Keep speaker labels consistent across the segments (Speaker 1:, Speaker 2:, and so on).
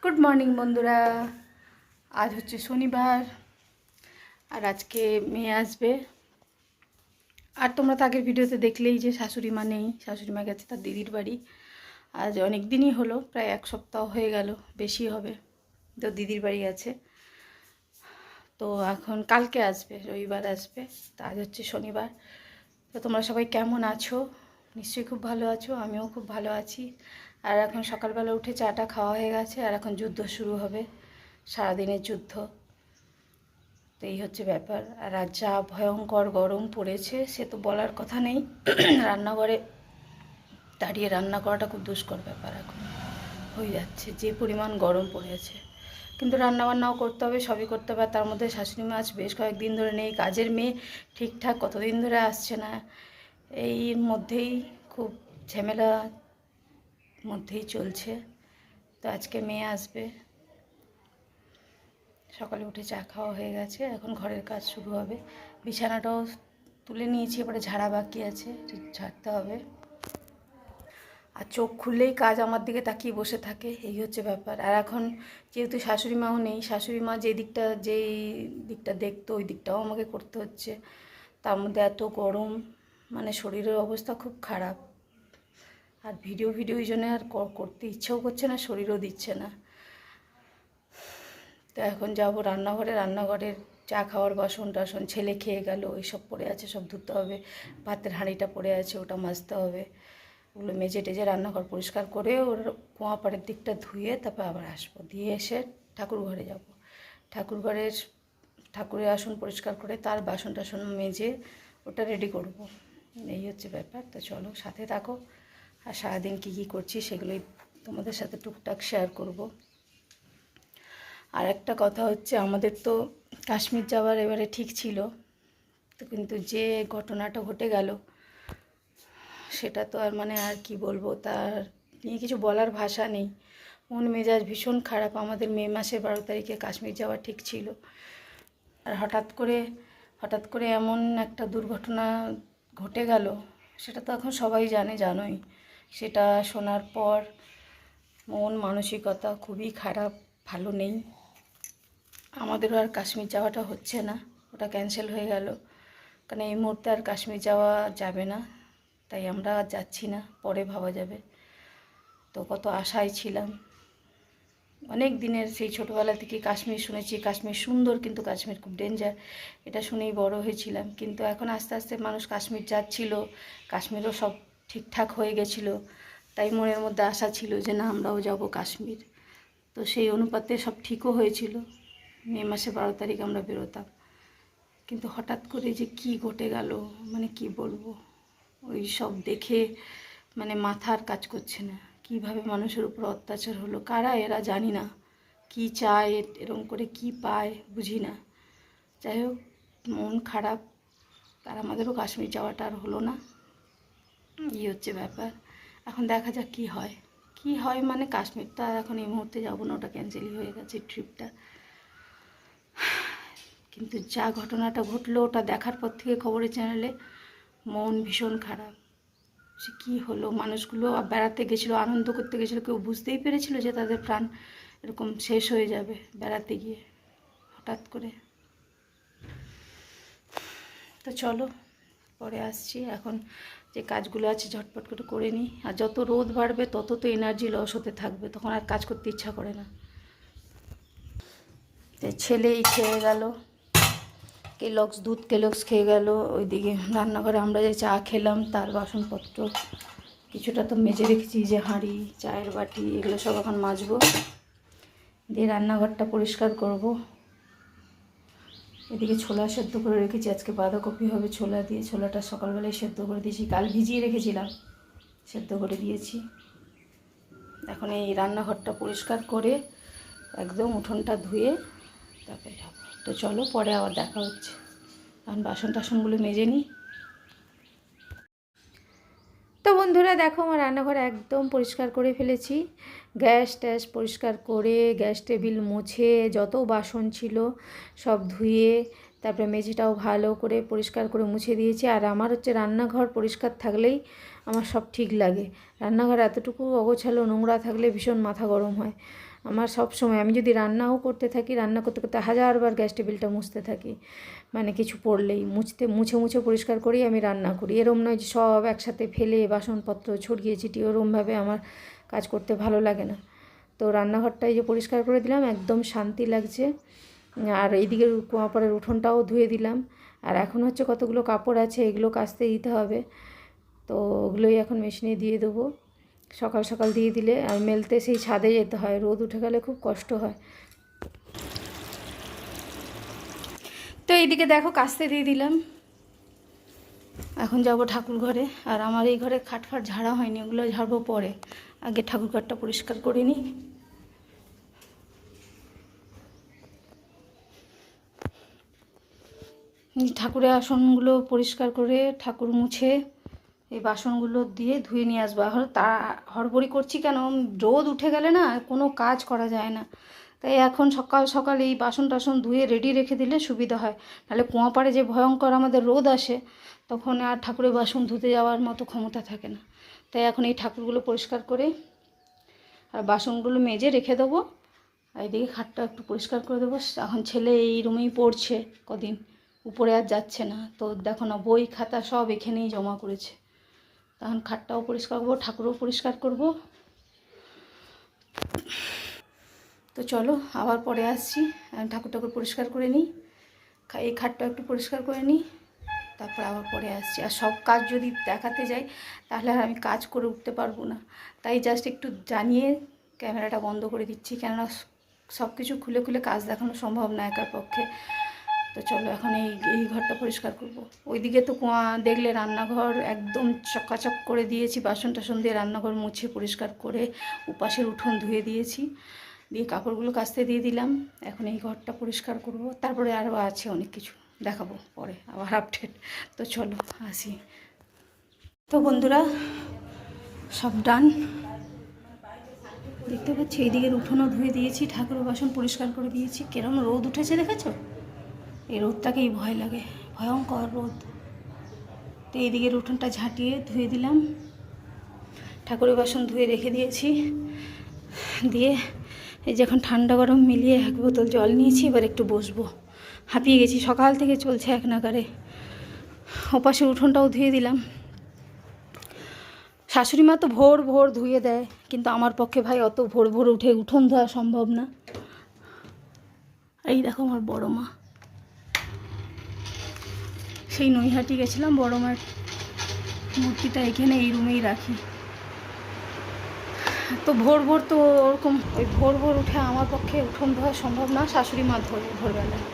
Speaker 1: Good morning বন্ধুরা। আজ হচ্ছে শনিবার আর আজকে মেয়ে আসবে। আর তোমরা তো আগের ভিডিওতে দেখলেই যে শাশুড়ি মা নেই, শাশুড়ি মা গেছে তার দিদির বাড়ি। আজ অনেক দিনই হলো, প্রায় এক সপ্তাহ হয়ে গেল, বেশি হবে। তো দিদির বাড়ি আছে, তো এখন কালকে আসবে, রবিবার আসবে। তো আজ হচ্ছে শনিবার। তো তোমরা সবাই কেমন আছো? নিশ্চয়ই খুব ভালো আছো, আমিও খুব ভালো আছি। আর এখন সকালবেলা উঠে চাটা খাওয়া হয়ে গেছে, আর এখন যুদ্ধ শুরু হবে, সারাদিনের যুদ্ধ। তো এই হচ্ছে ব্যাপার। আর আজ যা ভয়ঙ্কর গরম পড়েছে সে তো বলার কথা নেই। রান্নাঘরে দাঁড়িয়ে রান্না করাটা খুব দুষ্কর ব্যাপার এখন হয়ে যাচ্ছে, যে পরিমাণ গরম পড়েছে। কিন্তু রান্নাবান্নাও করতে হবে, সবই করতে হবে। তার মধ্যে শাশুড়ি মা আজ বেশ কয়েকদিন ধরে নেই, কাজের মেয়ে ঠিকঠাক কতদিন ধরে আসছে না। এই মধ্যেই খুব ঝামেলা মধ্যেই চলছে। তো আজকে মেয়ে আসবে। সকালে উঠে চা খাওয়া হয়ে গেছে, এখন ঘরের কাজ শুরু হবে। বিছানাটাও তুলে নিয়েছি, এবারে ঝাড়া বাকি আছে, ঝাড়তে হবে। আর চোখ খুললেই কাজ আমার দিকে তাকিয়ে বসে থাকে, এই হচ্ছে ব্যাপার। আর এখন যেহেতু শাশুড়ি মাও নেই, শাশুড়ি মা যেই দিকটা দেখতো ওই দিকটাও আমাকে করতে হচ্ছে। তার মধ্যে এত গরম, মানে শরীরের অবস্থা খুব খারাপ। আর ভিডিও এই জন্য আর করতে ইচ্ছেও করছে না, শরীরও দিচ্ছে না। তো এখন যাবো রান্নাঘরের চা খাওয়ার বাসন টাসন ছেলে খেয়ে গেল, এইসব পড়ে আছে, সব ধুতে হবে। ভাতের হাঁড়িটা পড়ে আছে, ওটা মাজতে হবে। ওগুলো মেজে টেজে রান্নাঘর পরিষ্কার করে ওর কুয়া পাড়ের দিকটা ধুয়ে তারপর আবার আসবো, দিয়ে এসে ঠাকুর ঘরে যাব। ঠাকুরের আসন পরিষ্কার করে তার বাসন টাসন মেজে ওটা রেডি করব। এই হচ্ছে ব্যাপার। তো চলো সাথে থাকো, আর সারাদিন কী কী করছি সেগুলোই তোমাদের সাথে টুকটাক শেয়ার করব। আর একটা কথা হচ্ছে, আমাদের তো কাশ্মীর যাওয়ার এবারে ঠিক ছিল, তো কিন্তু যে ঘটনাটা ঘটে গেল সেটা তো আর আর কি বলবো, তার নিয়ে কিছু বলার ভাষা নেই। মন মেজাজ ভীষণ খারাপ। আমাদের মে মাসের 12 তারিখে কাশ্মীর যাওয়া ঠিক ছিল, আর হঠাৎ করে এমন একটা দুর্ঘটনা ঘটে গেল, সেটা তো এখন সবাই জানোই। সেটা শোনার পর মন মানসিকতা খুবই খারাপ, ভালো নেই। আমাদেরও আর কাশ্মীর যাওয়াটা হচ্ছে না, ওটা ক্যান্সেল হয়ে গেল। কারণ এই মুহূর্তে আর কাশ্মীর যাওয়া যাবে না, তাই আমরা আর যাচ্ছি না, পরে ভাবা যাবে। তো কত আশায় ছিলাম, অনেক দিনের, সেই ছোটোবেলা থেকে কাশ্মীর শুনেছি, কাশ্মীর সুন্দর, কিন্তু কাশ্মীর খুব ডেঞ্জার, এটা শুনেই বড় হয়েছিলাম। কিন্তু এখন আস্তে আস্তে মানুষ কাশ্মীর যাচ্ছিল, কাশ্মীরও সব ঠিকঠাক হয়ে গেছিলো, তাই মনের মধ্যে আশা ছিল যে না আমরাও যাব কাশ্মীর। তো সেই অনুপাতে সব ঠিকও হয়েছিল, মে মাসে 12 তারিখ আমরা বেরোতাম। কিন্তু হঠাৎ করে যে কি ঘটে গেল, কি বলবো, ওই সব দেখে মাথার কাজ করছে না। কিভাবে মানুষের উপর অত্যাচার হলো, কারা এরা জানি না, কি চায়, এরকম করে কি পায় বুঝি না। যাই হোক, মন খারাপ। আর আমাদেরও কাশ্মীর যাওয়াটা আর হলো না, এই হচ্ছে ব্যাপার। এখন দেখা যাক কি হয়। কাশ্মীরটা আর এখন এই মুহূর্তে যাবো না, ওটা ক্যান্সেলই হয়ে গেছে ট্রিপটা। কিন্তু যা ঘটনাটা ঘটলো ওটা দেখার পর থেকে খবরের চ্যানেলে মন ভীষণ খারাপ। সে কী হলো, মানুষগুলো বেড়াতে গেছিলো, আনন্দ করতে গেছিলো, কেউ বুঝতেই পেরেছিল যে তাদের প্রাণ এরকম শেষ হয়ে যাবে বেড়াতে গিয়ে হঠাৎ করে। তো চলো পরে আসছি, এখন যে কাজগুলো আছে ঝটপট করে নিই। আর যত রোদ বাড়বে তত তো এনার্জি লস হতে থাকবে, তখন আর কাজ করতে ইচ্ছা করে না। ছেলেই খেয়ে গেল দুধ কেলক্স খেয়ে গেল। ওইদিকে রান্নাঘরে আমরা যে চা খেলাম তার বাসনপত্র কিছুটা তো মেজে রেখেছি, যে হাঁড়ি, চায়ের বাটি, এগুলো সব এখন মাজবো, দিয়ে রান্নাঘরটা পরিষ্কার করব। এদিকে ছোলা সেদ্ধ করে রেখেছি, আজকে বাঁধাকপি হবে ছোলা দিয়ে। ছোলাটা সকালবেলায় সেদ্ধ করে দিয়েছি, কাল ভিজিয়ে রেখেছিলাম, সেদ্ধ করে দিয়েছি। এখন এই রান্নাঘরটা পরিষ্কার করে একদম উঠোনটা ধুয়ে তারপরে যাবো। তো চলো পরে আবার দেখা হচ্ছে, এখন বাসন টাসনগুলো মেজে নিই। তো বন্ধুরা দেখো, আমার রান্নাঘর একদম পরিষ্কার করে ফেলেছি, গ্যাস ট্যাস পরিষ্কার করে, গ্যাস টেবিল মুছে, যত বাসন ছিল সব ধুয়ে, তারপরে মেঝেটাও ভালো করে পরিষ্কার করে মুছে দিয়েছি। আর আমার হচ্ছে রান্নাঘর পরিষ্কার থাকলেই আমার সব ঠিক লাগে। রান্নাঘর এতটুকু অগোছালো নোংরা থাকলে ভীষণ মাথা গরম হয়। আমার সব সময় আমি যদি রান্নাও করতে থাকি, রান্না করতে করতে হাজারবার গ্যাস টেবিলটা মুছতে থাকি, মানে কিছু পড়লেই মুছে মুছে পরিষ্কার করেই আমি রান্না করি। এরম নয় যে সব একসাথে ফেলে বাসনপত্র ছড়িয়ে ছিটিয়ে ওরমভাবে আমার কাজ করতে ভালো লাগে না। তো রান্নাঘরটা এই যে পরিষ্কার করে দিলাম, একদম শান্তি লাগছে। আর এইদিকে কুয়াপাড়ের উঠোনটাও ধুয়ে দিলাম। আর এখন হচ্ছে কতগুলো কাপড় আছে, এগুলো কাচতে দিতে হবে, তো ওগুলোই এখন মেশিনে দিয়ে দেবো। সকাল সকাল দিয়ে দিলে আর মেলতে সেই ছাদে যেতে হয়, রোদ উঠে গেলে খুব কষ্ট হয়। তো এইদিকে দেখো কাচতে দিয়ে দিলাম। এখন যাব ঠাকুর ঘরে। আর আমার এই ঘরে খাটফাট ঝাড়া হয়নি, ওগুলো ঝাড়বো পরে, আগে ঠাকুর ঘরটা পরিষ্কার করে নিই। ঠাকুরের আসনগুলো পরিষ্কার করে ঠাকুর মুছে এই বাসনগুলো দিয়ে ধুয়ে নিয়ে আসবো। এখন তা হড়বড়ি করছি কেন, রোদ উঠে গেলে না কোনো কাজ করা যায় না, তাই এখন সকাল সকাল এই বাসন টাসন ধুয়ে রেডি রেখে দিলে সুবিধা হয়। নাহলে কুয়াপাড়ে যে ভয়ঙ্কর আমাদের রোদ আসে, তখন আর ঠাকুরের বাসন ধুতে যাওয়ার মতো ক্ষমতা থাকে না। তাই এখন এই ঠাকুরগুলো পরিষ্কার করে আর বাসনগুলো মেজে রেখে দেবো। আর এদিকে খাটটা একটু পরিষ্কার করে দেবো। এখন ছেলে এই রুমেই পড়ছে কদিন, উপরে আর যাচ্ছে না, তো দেখো না বই খাতা সব এখানেই জমা করেছে। তখন খাটটাও পরিষ্কার করবো, ঠাকুরও পরিষ্কার করব। তো চলো আবার পরে আসছি, ঠাকুর পরিষ্কার করে নিই, এই খাটটা একটু পরিষ্কার করে নিই, তারপর আবার পরে আসছি। আর সব কাজ যদি দেখাতে যাই তাহলে আর আমি কাজ করে উঠতে পারবো না, তাই জাস্ট একটু জানিয়ে ক্যামেরাটা বন্ধ করে দিচ্ছি, কেননা সব কিছু খুলে খুলে কাজ দেখানো সম্ভব না একার পক্ষে। তো চলো এখন এই ঘরটা পরিষ্কার করব। ওইদিকে তো দেখলে রান্নাঘর একদম চকাচক করে দিয়েছি, বাসন টাসন দিয়ে রান্নাঘর মুছে পরিষ্কার করে উপাসের উঠোন ধুয়ে দিয়েছি, দিয়ে কাপড়গুলো কাচতে দিয়ে দিলাম। এখন এই ঘরটা পরিষ্কার করব, তারপরে আরও আছে অনেক কিছু, দেখাবো পরে আবার আপডেট। তো চলো আসি। তো বন্ধুরা সব ডান, দেখতে পাচ্ছি এইদিকের উঠোনও ধুয়ে দিয়েছি, ঠাকুরের বাসন পরিষ্কার করে দিয়েছি। কেরম রোদ উঠেছে দেখেছো, এই রোদটাকেই ভয় লাগে, ভয়ঙ্কর রোদ। তো এইদিকের উঠোনটা ঝাঁটিয়ে ধুয়ে দিলাম, ঠাকুরের বাসন ধুয়ে রেখে দিয়েছি, দিয়ে এই যখন ঠান্ডা গরম মিলিয়ে 1 বোতল জল নিয়েছি, এবার একটু বসবো, হাঁপিয়ে গেছি, সকাল থেকে চলছে এক নাগারে। ওপাশের উঠোনটাও ধুয়ে দিলাম। শাশুড়ি মা তো ভোর ভোর ধুয়ে দেয়, কিন্তু আমার পক্ষে ভাই অত ভোর ভোর উঠে উঠোন ধোয়া সম্ভব না। এই দেখো আমার বড় মা, সেই নৈহাটি গেছিলাম, বড় মায়ের মূর্তিটা এখানে এই রুমেই রাখি। তো ভোর ভোর তো ওরকম ওই ভোর ভোর উঠে আমার পক্ষে উঠোন ধোয়া সম্ভব না, শাশুড়ি মা ধরে ভোরবেলায়।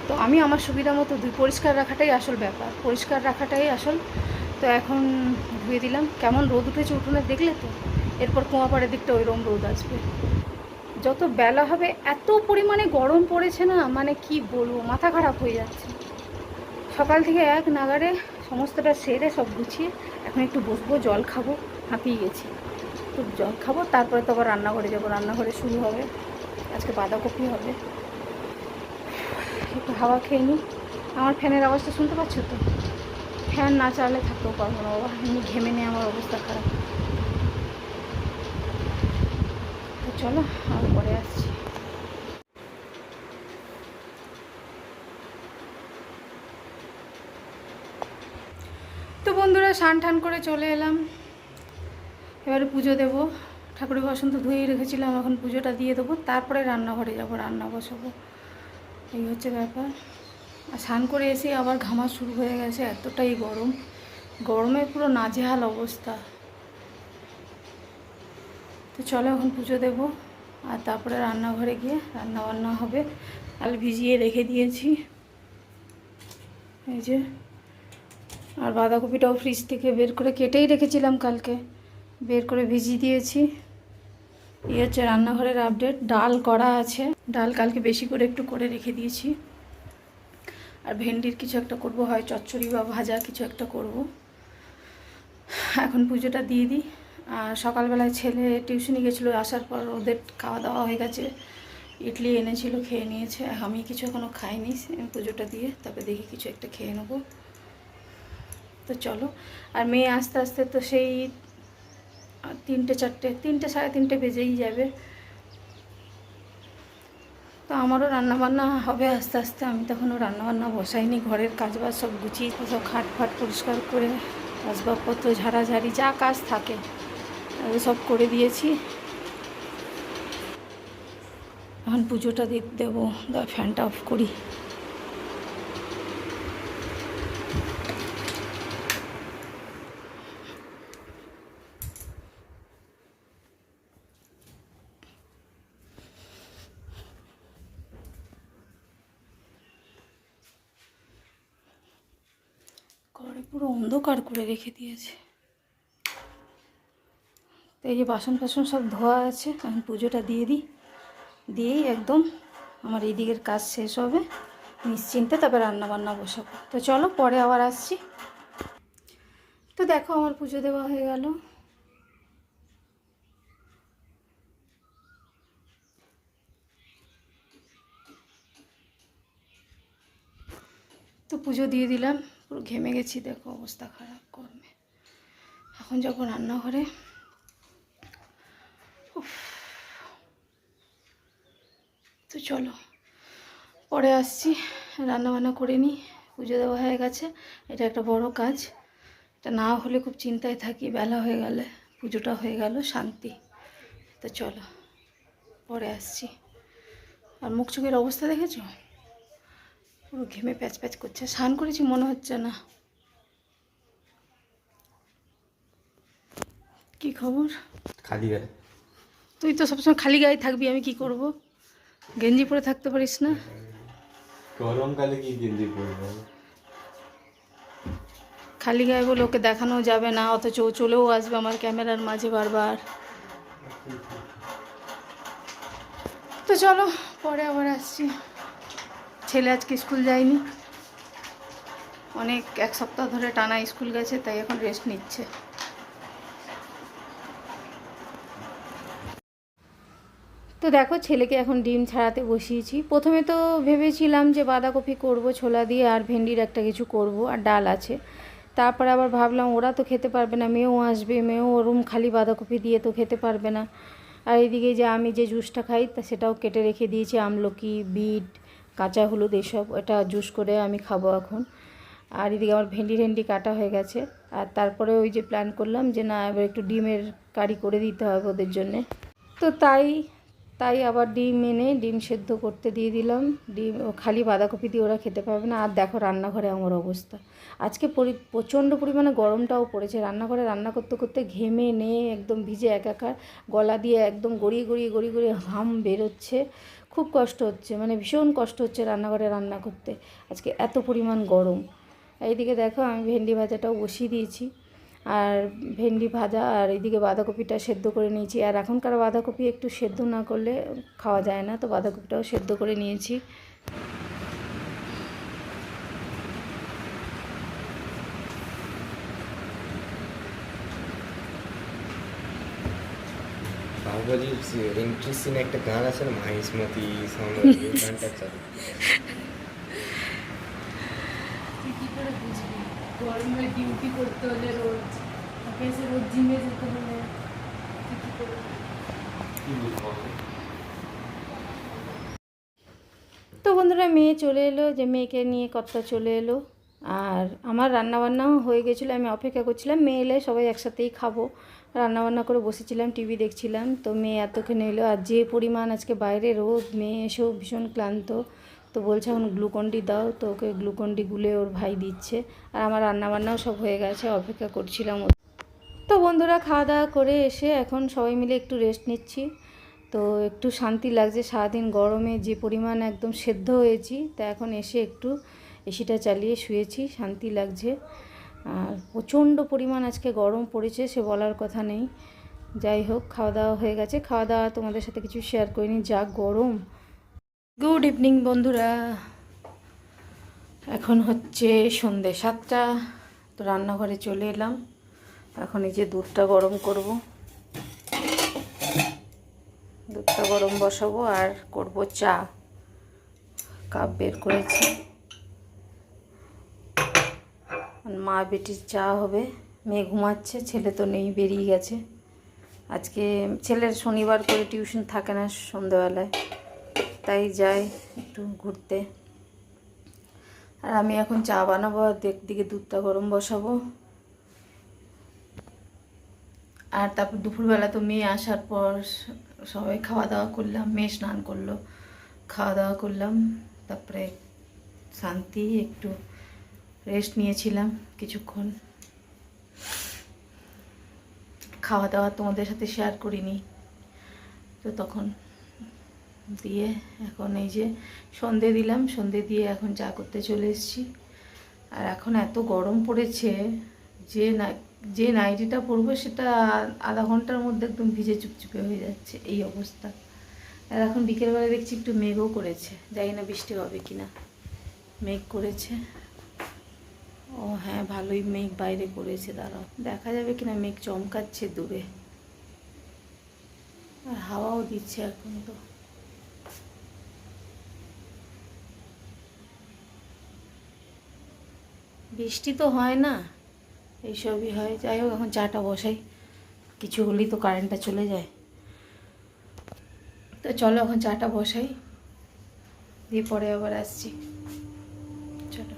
Speaker 1: তো আমি আমার সুবিধা মতো পরিষ্কার রাখাটাই আসল ব্যাপার, পরিষ্কার রাখাটাই আসল। তো এখন ধুয়ে দিলাম। কেমন রোদ উঠেছে উঠোনে দেখলে তো, এরপর কুয়াপাড়ের দিকটা ওইরকম রোদ আসবে। যত বেলা হবে এত পরিমাণে গরম পড়েছে না, মানে কি বলবো, মাথা খারাপ হয়ে যাচ্ছে। সকাল থেকে এক নাগারে সমস্তটা সেরে সব গুছিয়ে এখন একটু বসবো, জল খাবো, হাঁপিয়ে গেছি। একটু জল খাবো, তারপরে তো আবার রান্নাঘরে যাবো, রান্নাঘরে শুরু হবে, আজকে বাঁধাকপি হবে। একটু হাওয়া খেয়ে নিই। আমার ফ্যানের আওয়াজটা শুনতে পাচ্ছ তো, ফ্যান না চালালে থাকতেও পারবো না বাবা, এমনি ঘেমে নিয়ে আমার অবস্থা খারাপ। তো চলো আর পরে আসছি। তো বন্ধুরা স্নান টান করে চলে এলাম, এবারে পুজো দেবো। ঠাকুরের বাসন তো ধুয়েই রেখেছিলাম, এখন পুজোটা দিয়ে দেবো, তারপরে রান্নাঘরে যাব, রান্না বসাবো, এই হচ্ছে ব্যাপার। আর স্নান করে এসে আবার ঘামা শুরু হয়ে গেছে, এতটাই গরম, গরমে পুরো নাজেহাল অবস্থা। তো চলো এখন পুজো দেবো, আর তারপরে রান্নাঘরে গিয়ে রান্না বান্না হবে। আল ভিজিয়ে রেখে দিয়েছি এই যে, আর বাঁধাকপিটাও ফ্রিজ থেকে বের করে কেটেই রেখেছিলাম কালকে, বের করে ভিজিয়ে দিয়েছি। এই হচ্ছে রান্নাঘরের আপডেট। ডাল করা আছে, ডাল কালকে বেশি করে একটু করে রেখে দিয়েছি। আর ভেন্ডির কিছু একটা করব, হয় চচ্চড়ি বা ভাজা কিছু একটা করব। এখন পুজোটা দিয়ে দিই। আর সকালবেলায় ছেলে টিউশনি গেছিলো, আসার পর ওদের খাওয়া দাওয়া হয়ে গেছে, ইডলি এনেছিল, খেয়ে নিয়েছে। আমি কিছু এখনও খাইনি, পুজোটা দিয়ে তারপরে দেখি কিছু একটা খেয়ে নেবো। তো চলো, আর মেয়ে আস্তে আস্তে তো সেই 3টে 4টে 3টে সাড়ে 3টে বেজেই যাবে। তো আমারও রান্নাবান্না হবে আস্তে আস্তে। আমি তখনও রান্নাবান্না বসাইনি, ঘরের কাজবাজ সব গুছিয়ে সব খাট ফাট পরিষ্কার করে আসবাবপত্র ঝাড়াঝাড়ি যা কাজ থাকে সব করে দিয়েছি। এখন পুজোটা দিতে দেবো। ফ্যানটা অফ করি। ঘরে পুরো অন্ধকার করে রেখে দিয়েছে। তো এই যে বাসন ফাসন সব ধোয়া আছে, আমি পুজোটা দিয়ে দিই, দিয়েই একদম আমার এই দিকের কাজ শেষ হবে নিশ্চিন্তে, তবে রান্নাবান্না বসাবো। তো চলো পরে আবার আসছি। তো দেখো আমার পুজো দেওয়া হয়ে গেল। তো পুজো দিয়ে দিলাম, পুরো ঘেমে গেছি, দেখো অবস্থা খারাপ গরমে। এখন যাবো রান্নাঘরে। তো চলো পরে আসছি, রান্নাবান্না করে নিই। পুজো দেওয়া হয়ে গেছে, এটা একটা বড় কাজ। এটা না হলে খুব চিন্তায় থাকি, বেলা হয়ে গেলে। পুজোটা হয়ে গেল, শান্তি। তো চলো পরে আসছি। আর মুখ চোখের অবস্থা দেখেছো, পুরো ঘেমে প্যাচ প্যাচ করছে। স্নান করেছি মনে হচ্ছে না। কি খবর?
Speaker 2: খালি গায়ে।
Speaker 1: তুই তো সবসময় খালি গায়ে থাকবি, আমি কি করব? গেঞ্জি পরে থাকতে পারিস না?
Speaker 2: গরমকালে কি গেঞ্জি পরবো?
Speaker 1: খালি গায়ে বলে ওকে দেখানো যাবে না, অথচ ও চলেও আসবে আমার ক্যামেরার মাঝে বারবার। তো চলো পরে আবার আসছি। ছেলে আজকে স্কুল যায়নি, এক সপ্তাহ ধরে টানা স্কুল গেছে, তাই এখন রেস্ট নিচ্ছে। তো দেখো ছেলেকে এখন ডিম ছাড়াতে বসিয়েছি। প্রথমে তো ভেবেছিলাম যে বাঁধাকপি করব ছোলা দিয়ে, আর ভেন্ডির একটা কিছু করব, আর ডাল আছে। তারপরে আবার ভাবলাম ওরা তো খেতে পারবে না, মেয়েও আসবে, মেয়েও ওরম খালি বাঁধাকপি দিয়ে তো খেতে পারবে না। আর এদিকে যে আমি যে জুসটা খাই তা সেটাও কেটে রেখে দিয়েছি, আমলকি, বিট, কাঁচা হলুদ এসব, এটা জুস করে আমি খাবো এখন। আর এদিকে আমার ভেন্ডি কাটা হয়ে গেছে। আর তারপরে ওই যে প্ল্যান করলাম যে না এবার একটু ডিমের কারি করে দিতে হবে ওদের জন্যে। তো তাই আবার ডিম এনে ডিম সেদ্ধ করতে দিয়ে দিলাম। ডিম খালি বাঁধাকপি দিয়ে ওরা খেতে পারবে না। আর দেখো রান্নাঘরে আমার অবস্থা, আজকে প্রচণ্ড পরিমাণে গরমটাও পড়েছে। রান্নাঘরে রান্না করতে করতে ঘেমে নিয়ে একদম ভিজে একাকার, গলা দিয়ে একদম গড়িয়ে ঘাম বেরোচ্ছে। খুব কষ্ট হচ্ছে, মানে ভীষণ কষ্ট হচ্ছে রান্নাঘরে রান্না করতে, আজকে এত পরিমাণ গরম। এইদিকে দেখো আমি ভেন্ডি ভাজাটাও বসিয়ে দিয়েছি, আর ভেন্ডি ভাজা, আর এইদিকে বাঁধাকপিটা সেদ্ধ করে নিয়েছি। আর এখনকার বাঁধাকপি একটু সেদ্ধ না করলে খাওয়া যায় না, তো বাঁধাকপিটাও সেদ্ধ করে নিয়েছি।
Speaker 2: বাহুবলী এন্ট্রি সিনে একটা গান আছে না, মাহিষ্মতি সৌন্দর্য, গানটা চালু।
Speaker 1: তুই কী করে বুঝবি? গরমে ডিউটি করতে হলে রোজ, অফিসে রোজ জিমে যেতে হলে তুই কী করে? তো বন্ধুরা মেয়ে চলে এলো, যে মেয়েকে নিয়ে কর্তা চলে এলো। আর আমার রান্নাবান্নাও হয়ে গেছিলো, আমি অপেক্ষা করছিলাম মেয়ে এলে সবাই একসাথেই খাবো। রান্নাবান্না করে বসেছিলাম, টিভি দেখছিলাম। তো মেয়ে এতক্ষণে এলো, আর যে পরিমাণ আজকে বাইরে রোদ, মেয়ে এসেও ভীষণ ক্লান্ত। তো বলছে এখন গ্লুকন্ডি দাও, তো ওকে গ্লুকন্ডি গুলে ওর ভাই দিচ্ছে। আর আমার রান্নাবান্নাও সব হয়ে গেছে, অপেক্ষা করছিলাম। তো বন্ধুরা খাওয়া দাওয়া করে এসে এখন সবাই মিলে একটু রেস্ট নিচ্ছি। তো একটু শান্তি লাগছে, সারাদিন গরমে যে পরিমাণ একদম সেদ্ধ হয়েছি, তা এখন এসে একটু এসিটা চালিয়ে শুয়েছি, শান্তি লাগছে। আর প্রচণ্ড পরিমাণ আজকে গরম পড়েছে, সে বলার কথা নেই। যাই হোক খাওয়া দাওয়া হয়ে গেছে, খাওয়া দাওয়া তোমাদের সাথে কিছু শেয়ার করিনি, যা গরম। গুড ইভিনিং বন্ধুরা, এখন হচ্ছে সন্ধ্যে 7টা। তো রান্নাঘরে চলে এলাম, এখন এই যে দুধটা গরম করব, দুধটা গরম বসাবো আর করব চা। কাপ বের করেছি, মা বেটির চা হবে। মেয়ে ঘুমাচ্ছে, ছেলে তো নেই, বেরিয়ে গেছে। আজকে ছেলের শনিবার করে টিউশন থাকে না সন্ধ্যেবেলায়, তাই যাই একটু ঘুরতে। আর আমি এখন চা বানাবো, আর দিকে দুধটা গরম বসাবো। আর তারপর দুপুরবেলা তো মেয়ে আসার পর সবাই খাওয়া দাওয়া করলাম, মেয়ে স্নান করলো, খাওয়া দাওয়া করলাম, তারপরে শান্তি একটু রেস্ট নিয়েছিলাম কিছুক্ষণ। খাওয়া দাওয়া তোমাদের সাথে শেয়ার করিনি তো তখন, দিয়ে এখন এই যে সন্ধে দিলাম, সন্ধে দিয়ে এখন চা করতে চলে এসেছি। আর এখন এত গরম পড়েছে যে নাইটিটা পরবো সেটা আধা ঘন্টার মধ্যে একদম ভিজে চুপচুপে হয়ে যাচ্ছে, এই অবস্থা। আর এখন বিকেলবেলা দেখছি একটু মেঘও করেছে, জানি না বৃষ্টি হবে কিনা। মেঘ করেছে, ও হ্যাঁ ভালোই মেঘ বাইরে করেছে, দাঁড়াও দেখা যাবে কিনা, মেঘ চমকাচ্ছে দূরে, আর হাওয়াও দিচ্ছে এখন। তো বৃষ্টি তো হয় না, এইসবই হয়। যাই হোক এখন চাটা বসাই, কিছু হলেই তো কারেন্টটা চলে যায়। তো চলো এখন চাটা বসাই, দিয়ে পরে আবার আসছি। চলো।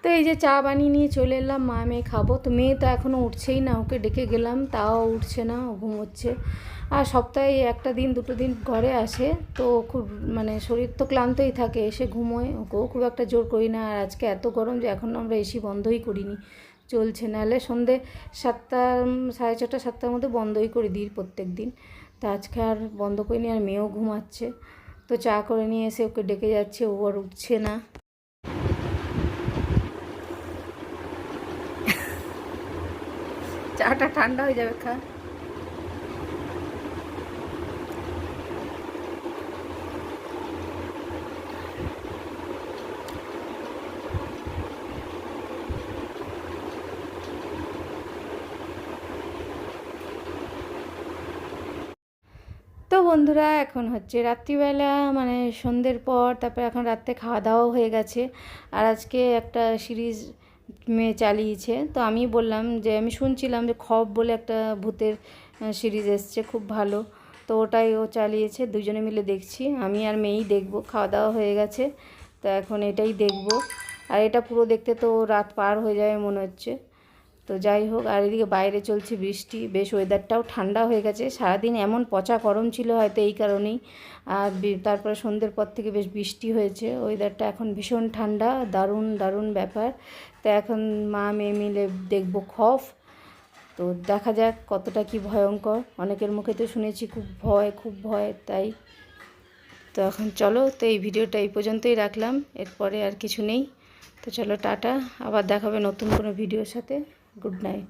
Speaker 1: তো এই যে চা বানিয়ে নিয়ে চলে এলাম, মা মেয়ে খাবো। তো মেয়ে তো এখনও উঠছেই না, ওকে ডেকে গেলাম তাও উঠছে না, ও ঘুমোচ্ছে। আর সপ্তাহে একটা দিন দুটো দিন ঘরে আসে, তো খুব মানে শরীর তো ক্লান্তই থাকে, এসে ঘুমোয়, ওকেও খুব একটা জোর করি না। আর আজকে এত গরম যে এখন আমরা এসি বন্ধই করিনি, চলছে। নাহলে সন্ধে 7টা 6:30 7টার মধ্যে বন্ধই করে দিই প্রত্যেক দিন। তো আজকে আর বন্ধ করিনি, আর মেয়েও ঘুমাচ্ছে। তো চা করে নিয়ে এসে ওকে ডেকে যাচ্ছে, ও আর উঠছে না। চাটা ঠান্ডা হয়ে যাবে, খা। তো বন্ধুরা এখন হচ্ছে রাত্রিবেলা, মানে সন্ধ্যের পর, তারপরে এখন রাত্রে খাওয়া দাওয়াও হয়ে গেছে। আর আজকে একটা সিরিজ মেয়ে চালিয়েছে, তো আমি বললাম যে আমি শুনছিলাম যে খপ বলে একটা ভূতের সিরিজ এসছে, খুব ভালো। তো ওটাই ও চালিয়েছে, দুজনে মিলে দেখছি, আমি আর মেয়েই দেখবো। খাওয়া দাওয়া হয়ে গেছে, তো এখন এটাই দেখবো। আর এটা পুরো দেখতে তো রাত পার হয়ে যাবে মনে হচ্ছে। তো যাই হোক, আর এদিকে বাইরে চলছে বৃষ্টি, বেশ ওয়েদারটাও ঠান্ডা হয়ে গেছে। সারাদিন এমন পচা গরম ছিল হয়তো এই কারণেই। আর তারপরে সন্ধ্যের পর থেকে বেশ বৃষ্টি হয়েছে, ওয়েদারটা এখন ভীষণ ঠান্ডা, দারুণ দারুণ ব্যাপার। তো এখন মা মেয়ে মিলে দেখবো খফ। তো দেখা যাক কতটা কি ভয়ঙ্কর, অনেকের মুখে তো শুনেছি খুব ভয়, খুব ভয়। তাই তো এখন চলো, তো এই ভিডিওটা এই পর্যন্তই রাখলাম, এরপরে আর কিছু নেই। তো চলো টাটা, আবার দেখাবে নতুন কোনো ভিডিওর সাথে। Good night.